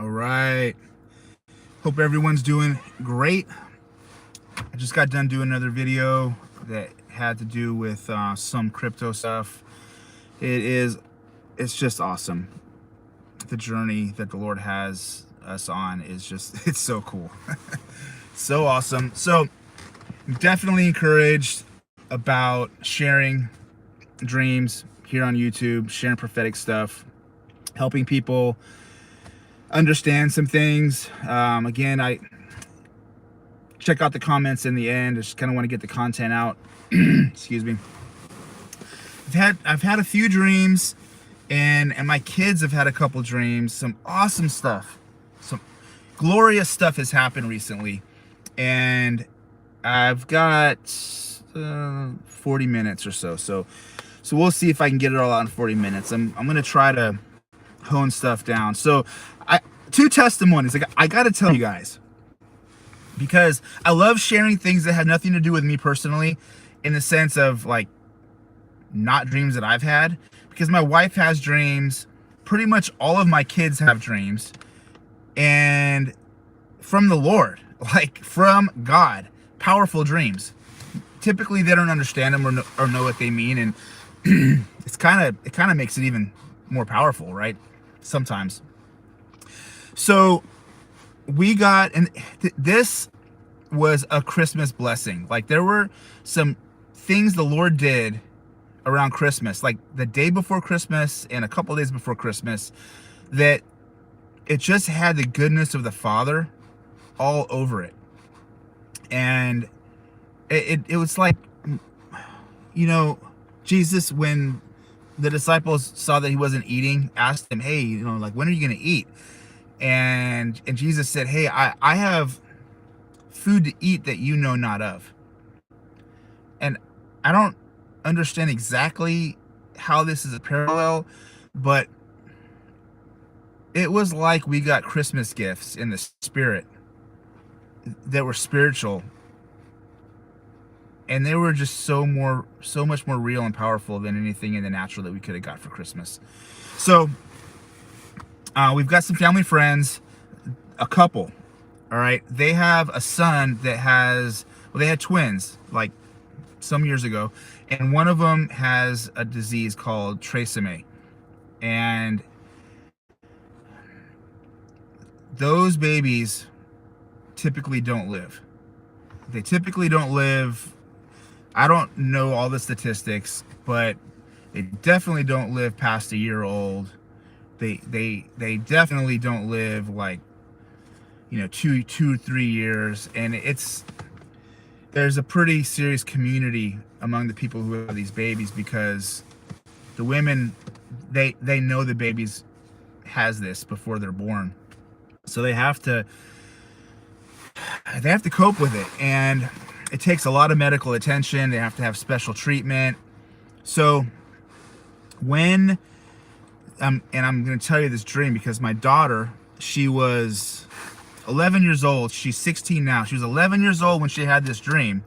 All right. Hope everyone's doing great. I just got done doing another video that had to do with some crypto stuff. It's just awesome. The journey that the Lord has us on is just, it's so cool. So awesome. So I'm definitely encouraged about sharing dreams here on YouTube, sharing prophetic stuff, helping people understand some things. Again, I check out the comments in the end. I just kind of want to get the content out. Excuse me. I've had a few dreams, and my kids have had a couple dreams. Some awesome stuff, some glorious stuff has happened recently, and I've got 40 minutes or so. So we'll see if I can get it all out in 40 minutes. I'm gonna try to hone stuff down. So two testimonies I gotta tell you guys, because I love sharing things that have nothing to do with me personally, in the sense of like not dreams that I've had, because my wife has dreams, pretty much all of my kids have dreams, and from the Lord, like from God, powerful dreams. Typically they don't understand them or know what they mean, and it kind of makes it even more powerful, right? Sometimes. So we got, and this was a Christmas blessing. Like, there were some things the Lord did around Christmas, like the day before Christmas and a couple days before Christmas, that it just had the goodness of the Father all over it. And it was like, you know, Jesus, when the disciples saw that he wasn't eating, asked him, hey, you know, like, when are you going to eat? And Jesus said, hey, I have food to eat that you know not of. And I don't understand exactly how this is a parallel, but it was like we got Christmas gifts in the spirit that were spiritual, and they were just so much more real and powerful than anything in the natural that we could have got for Christmas. So we've got some family friends, a couple, all right? They have a son that has, well, they had twins like some years ago, and one of them has a disease called trisomy, and those babies typically don't live. They typically don't live. I don't know all the statistics, but they definitely don't live past a year old. They definitely don't live like, you know, 3 years. And there's a pretty serious community among the people who have these babies, because the women, they know the babies has this before they're born, so they have to cope with it, and it takes a lot of medical attention. They have to have special treatment. So when and I'm going to tell you this dream because my daughter, she was 11 years old. She's 16 now. She was 11 years old when she had this dream.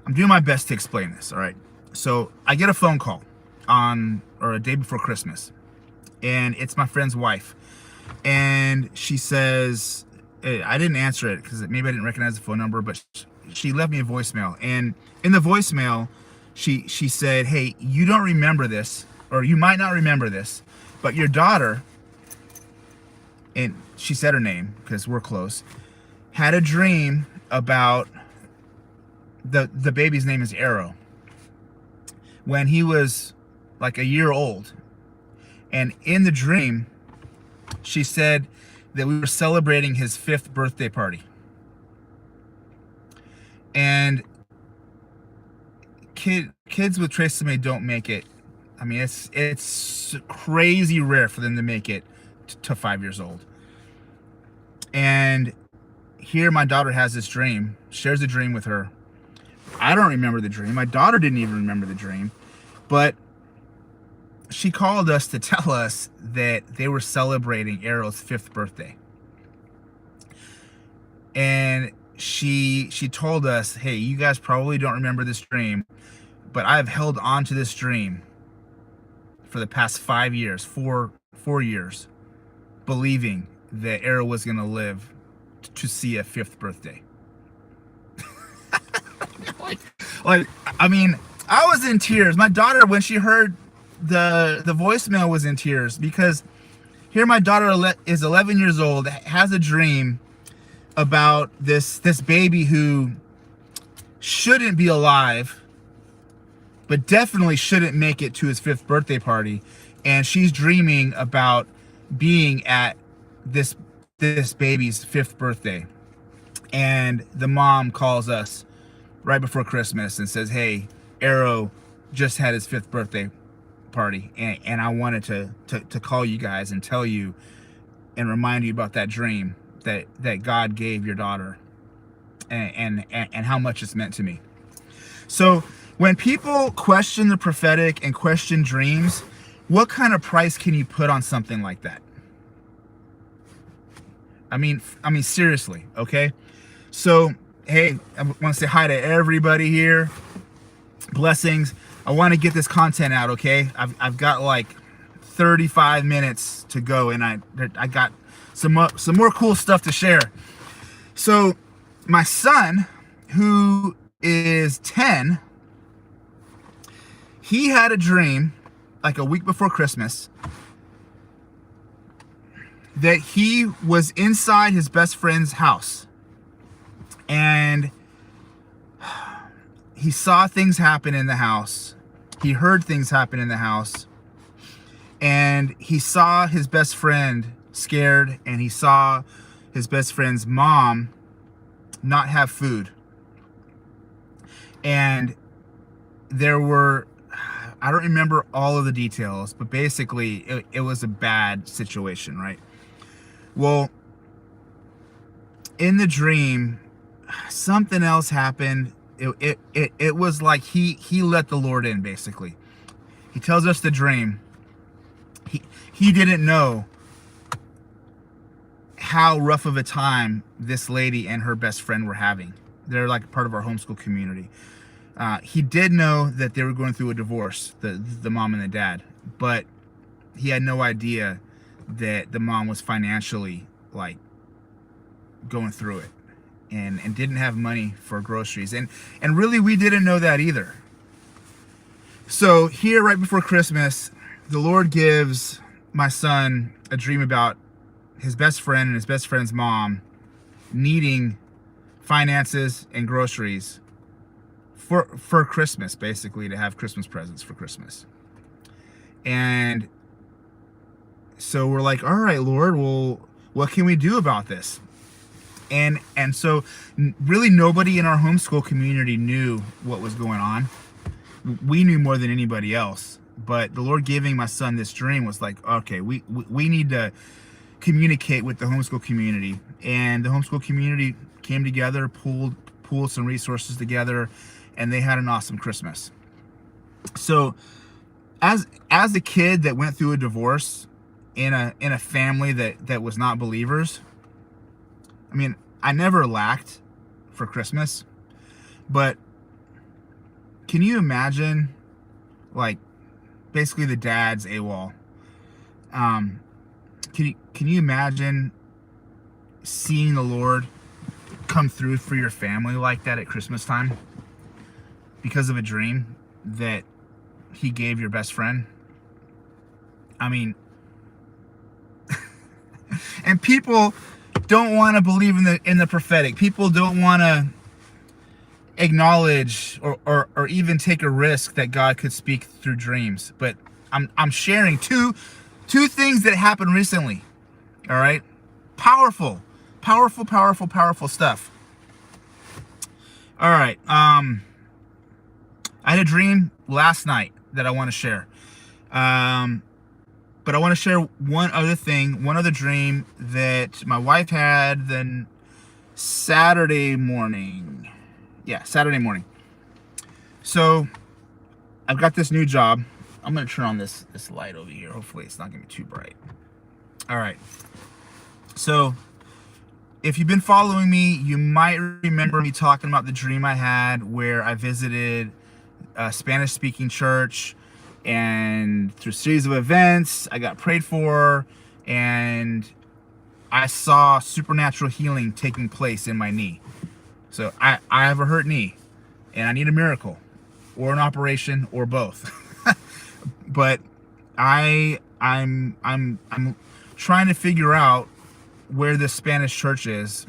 I'm doing my best to explain this, all right? So I get a phone call a day before Christmas, and it's my friend's wife. And she says, I didn't answer it because maybe I didn't recognize the phone number, but she left me a voicemail. And in the voicemail, she said, hey, you don't remember this, or you might not remember this, but your daughter, and she said her name because we're close, had a dream about the baby's name is Arrow, when he was like a year old. And in the dream, she said that we were celebrating his 5th birthday party. And kids with trisomy don't make it. I mean, it's crazy rare for them to make it to 5 years old. And here my daughter has this dream, shares a dream with her. I don't remember the dream. My daughter didn't even remember the dream, but she called us to tell us that they were celebrating Arrow's 5th birthday. And she told us, hey, you guys probably don't remember this dream, but I've held on to this dream for the past 5 years, four years. believing that Era was going to live to see a 5th birthday. like, I mean, I was in tears. My daughter, when she heard the voicemail, was in tears, because here my daughter is 11 years old, has a dream about this baby who shouldn't be alive, but definitely shouldn't make it to his 5th birthday party. And she's dreaming about being at this baby's 5th birthday. And the mom calls us right before Christmas and says, hey, Arrow just had his 5th birthday party, and I wanted to call you guys and tell you and remind you about that dream that God gave your daughter, and how much it's meant to me. So when people question the prophetic and question dreams, what kind of price can you put on something like that? I mean seriously, okay? So, hey, I want to say hi to everybody here. Blessings. I want to get this content out, okay? I've got like 35 minutes to go, and I got some more cool stuff to share. So, my son, who is 10, he had a dream like a week before Christmas that he was inside his best friend's house, and he saw things happen in the house. He heard things happen in the house, and he saw his best friend scared, and he saw his best friend's mom not have food. And there were, I don't remember all of the details, but basically it was a bad situation, right? Well, in the dream, something else happened. It was like he let the Lord in, basically. He tells us the dream. He didn't know how rough of a time this lady and her best friend were having. They're like part of our homeschool community. He did know that they were going through a divorce, the mom and the dad, but he had no idea that the mom was financially like going through it, and didn't have money for groceries, and really we didn't know that either. So here, right before Christmas, the Lord gives my son a dream about his best friend and his best friend's mom needing finances and groceries for Christmas, basically, to have Christmas presents for Christmas. And so we're like, all right, Lord, well, what can we do about this? And so really nobody in our homeschool community knew what was going on. We knew more than anybody else, but the Lord giving my son this dream was like, okay, we need to communicate with the homeschool community. And the homeschool community came together, pulled some resources together, and they had an awesome Christmas. So as a kid that went through a divorce in a family that was not believers, I mean, I never lacked for Christmas, but can you imagine, like, basically the dad's AWOL? Can you imagine seeing the Lord come through for your family like that at Christmas time because of a dream that he gave your best friend? I mean, and people don't want to believe in the prophetic. People don't want to acknowledge or even take a risk that God could speak through dreams. But I'm sharing two things that happened recently. All right, powerful stuff. All right, I had a dream last night that I want to share. But I want to share one other dream that my wife had then Saturday morning. Yeah, Saturday morning. So I've got this new job. I'm going to turn on this light over here. Hopefully it's not going to be too bright. All right. So if you've been following me, you might remember me talking about the dream I had where I visited a Spanish-speaking church, and through a series of events, I got prayed for, and I saw supernatural healing taking place in my knee. So I have a hurt knee, and I need a miracle, or an operation, or both. But I'm trying to figure out where this Spanish church is,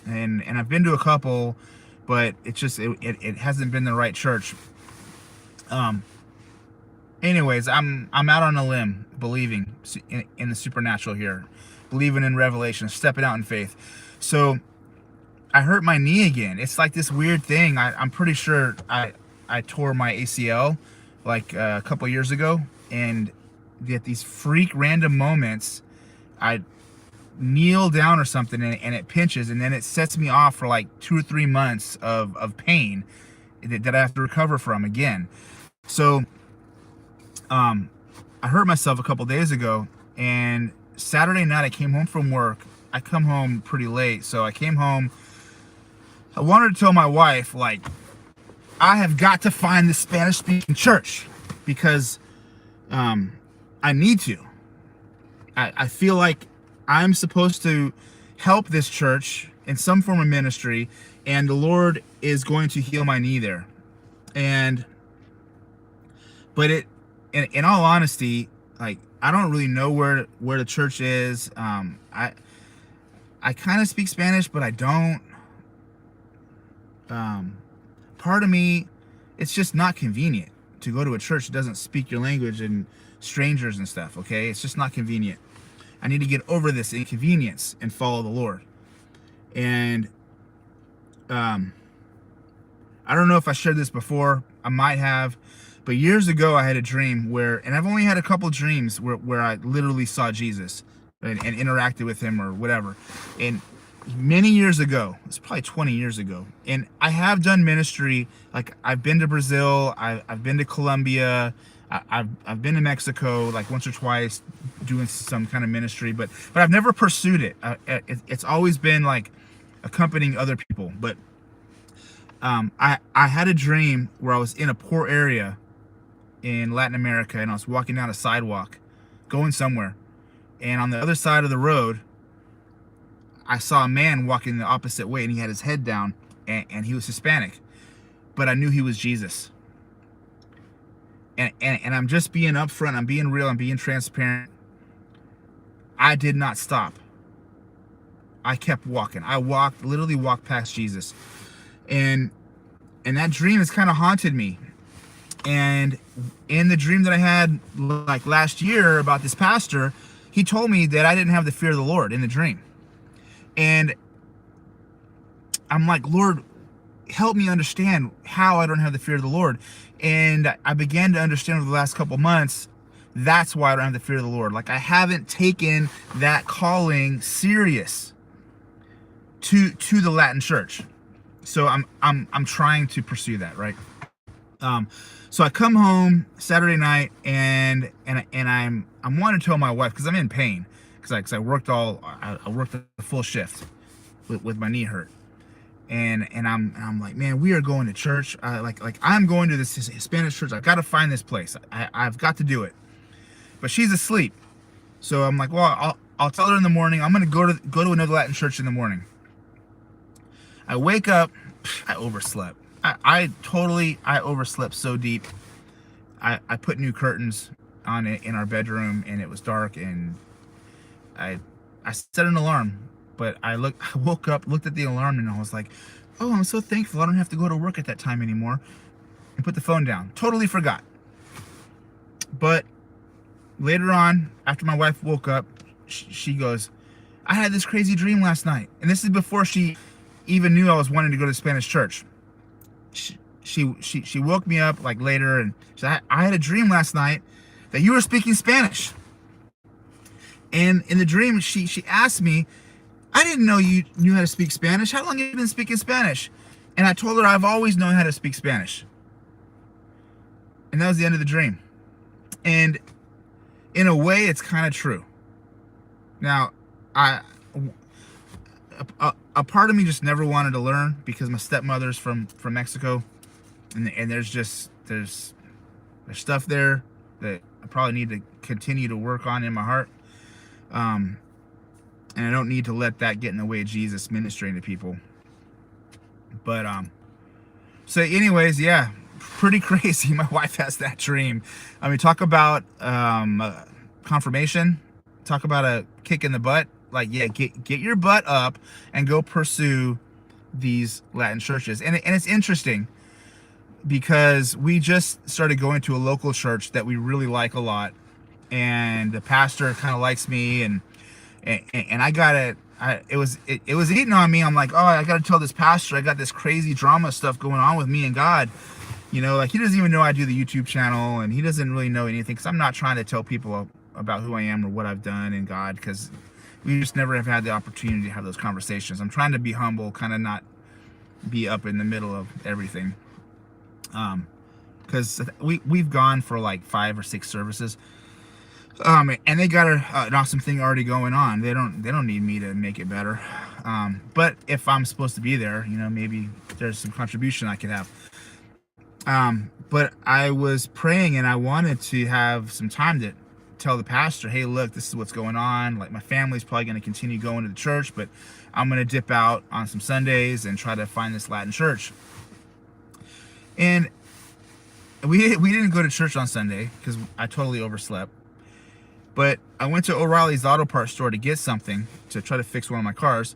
and I've been to a couple, but it hasn't been the right church. Anyways, I'm out on a limb, believing in the supernatural here, believing in revelation, stepping out in faith. So I hurt my knee again. It's like this weird thing. I'm pretty sure I tore my ACL like a couple years ago, and at these freak random moments, I kneel down or something, and it pinches, and then it sets me off for like 2 or 3 months of pain that I have to recover from again. So I hurt myself a couple days ago, and Saturday night I came home from work. I come home pretty late, so I came home. I wanted to tell my wife, like, I have got to find the Spanish-speaking church, because I need to. I feel like I'm supposed to help this church in some form of ministry, and the Lord is going to heal my knee there. But in all honesty, like, I don't really know where the church is. I kind of speak Spanish, but I don't. Part of me, it's just not convenient to go to a church that doesn't speak your language and strangers and stuff. Okay, it's just not convenient. I need to get over this inconvenience and follow the Lord. And I don't know if I shared this before. I might have. But years ago, I had a dream where, and I've only had a couple dreams where I literally saw Jesus and interacted with him or whatever. And many years ago, it's probably 20 years ago. And I have done ministry. Like, I've been to Brazil. I've been to Colombia. I've been to Mexico like once or twice doing some kind of ministry. But I've never pursued it. It's always been like accompanying other people. But I had a dream where I was in a poor area in Latin America, and I was walking down a sidewalk going somewhere, and on the other side of the road I saw a man walking the opposite way, and he had his head down, and he was Hispanic, but I knew he was Jesus. And I'm just being upfront, I'm being real, I'm being transparent. I did not stop. I kept walking. I literally walked past Jesus, and that dream has kind of haunted me. And in the dream that I had like last year about this pastor, he told me that I didn't have the fear of the Lord in the dream. And I'm like, Lord, help me understand how I don't have the fear of the Lord. And I began to understand over the last couple months, that's why I don't have the fear of the Lord. Like, I haven't taken that calling serious to the Latin church. So I'm trying to pursue that, right? So I come home Saturday night, and I'm wanting to tell my wife, because I'm in pain, because I worked I worked a full shift with my knee hurt, and I'm like, man, we are going to church. Like I'm going to this Spanish church. I've got to find this place. I've got to do it. But she's asleep, so I'm like, well, I'll tell her in the morning. I'm gonna go to another Latin church in the morning. I wake up, I overslept. I overslept so deep. I put new curtains on it in our bedroom, and it was dark, and I set an alarm, but I woke up, looked at the alarm, and I was like, oh, I'm so thankful I don't have to go to work at that time anymore, and put the phone down. Totally forgot. But later on, after my wife woke up, she goes, I had this crazy dream last night. And this is before she even knew I was wanting to go to Spanish church. She woke me up like later, and she said, I had a dream last night that you were speaking Spanish. And in the dream, she asked me, I didn't know you knew how to speak Spanish. How long have you been speaking Spanish? And I told her I've always known how to speak Spanish. And that was the end of the dream. And in a way, it's kind of true. Now, a part of me just never wanted to learn, because my stepmother's from Mexico, and there's stuff there that I probably need to continue to work on in my heart. And I don't need to let that get in the way of Jesus ministering to people. But so anyways, yeah, pretty crazy. My wife has that dream. I mean, talk about confirmation. Talk about a kick in the butt. Like, yeah, get your butt up and go pursue these Latin churches. And it's interesting because we just started going to a local church that we really like a lot, and the pastor kind of likes me, and I got it. It was eating on me. I'm like, oh, I got to tell this pastor I got this crazy drama stuff going on with me and God. You know, like, he doesn't even know I do the YouTube channel, and he doesn't really know anything, because I'm not trying to tell people about who I am or what I've done in God, because we just never have had the opportunity to have those conversations. I'm trying to be humble, kind of not be up in the middle of everything. Because we've gone for like 5 or 6 services. And they got an awesome thing already going on. They don't need me to make it better. But if I'm supposed to be there, you know, maybe there's some contribution I could have. But I was praying, and I wanted to have some time to tell the pastor, hey, look, this is what's going on. Like, my family's probably going to continue going to the church, but I'm going to dip out on some Sundays and try to find this Latin church. And we didn't go to church on Sunday because I totally overslept. But I went to O'Reilly's auto parts store to get something to try to fix one of my cars.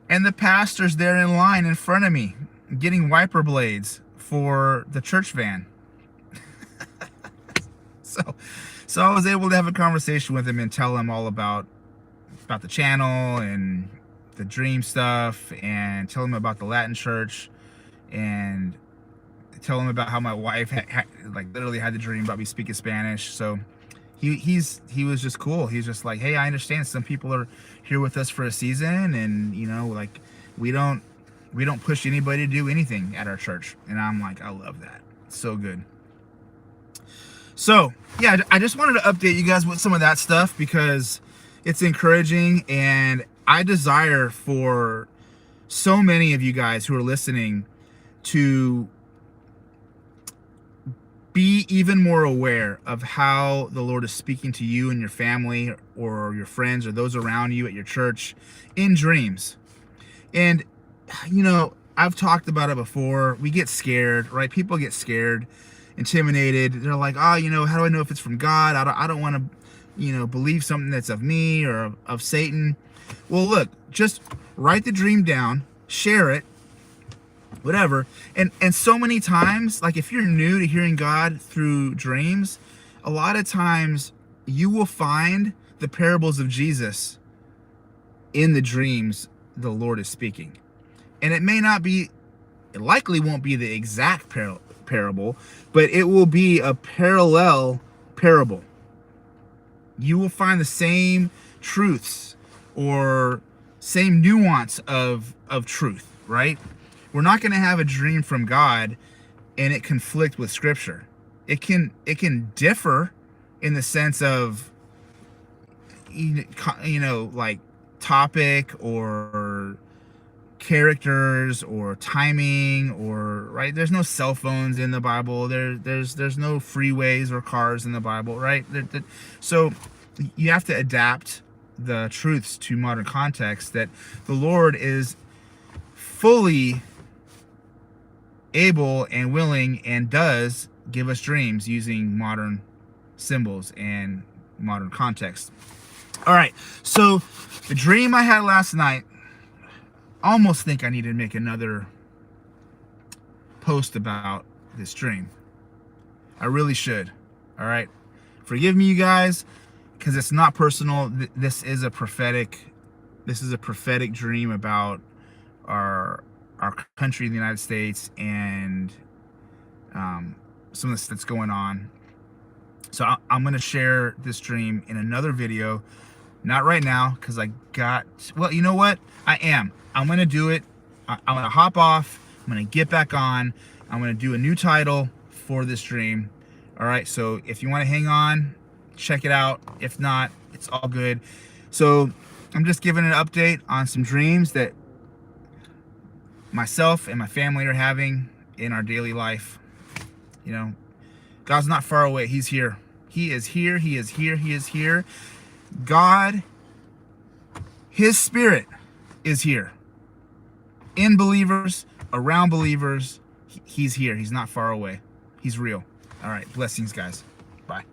And the pastor's there in line in front of me, getting wiper blades for the church van. So I was able to have a conversation with him and tell him all about the channel and the dream stuff, and tell him about the Latin church, and tell him about how my wife like literally had the dream about me speaking Spanish. So he was just cool. He's just like, hey, I understand some people are here with us for a season, and you know, like, we don't push anybody to do anything at our church. And I'm like, I love that. It's so good. So yeah, I just wanted to update you guys with some of that stuff, because it's encouraging, and I desire for so many of you guys who are listening to be even more aware of how the Lord is speaking to you and your family, or your friends, or those around you at your church, in dreams. And, you know, I've talked about it before. We get scared, right? People get scared, intimidated. They're like, oh, you know, how do I know if it's from God? I don't want to, you know, believe something that's of me or of Satan. Well, look, just write the dream down, share it, whatever. And so many times, like, if you're new to hearing God through dreams, a lot of times you will find the parables of Jesus in the dreams the Lord is speaking. And it may not be, it likely won't be the exact parable, but it will be a parallel parable. You will find the same truths or same nuance of truth, right? We're not going to have a dream from God and it conflict with Scripture. It can differ in the sense of, you know, like topic or characters or timing, or, right? There's no cell phones in the Bible. There's no freeways or cars in the Bible, right? So you have to adapt the truths to modern context, that the Lord is fully able and willing and does give us dreams using modern symbols and modern context. All right, so the dream I had last night, I almost think I need to make another post about this dream. I really should. All right, forgive me, you guys, because it's not personal. This is a prophetic dream about our country, the United States, and some of this that's going on. So I'm going to share this dream in another video. Not right now, because well, you know what? I'm going to do it. I'm going to hop off. I'm going to get back on. I'm going to do a new title for this dream. All right, so if you want to hang on, check it out. If not, it's all good. So I'm just giving an update on some dreams that myself and my family are having in our daily life. You know, God's not far away. He's here. He is here. He is here. He is here. God, his Spirit is here. In believers, around believers, he's here. He's not far away. He's real. All right. Blessings, guys. Bye.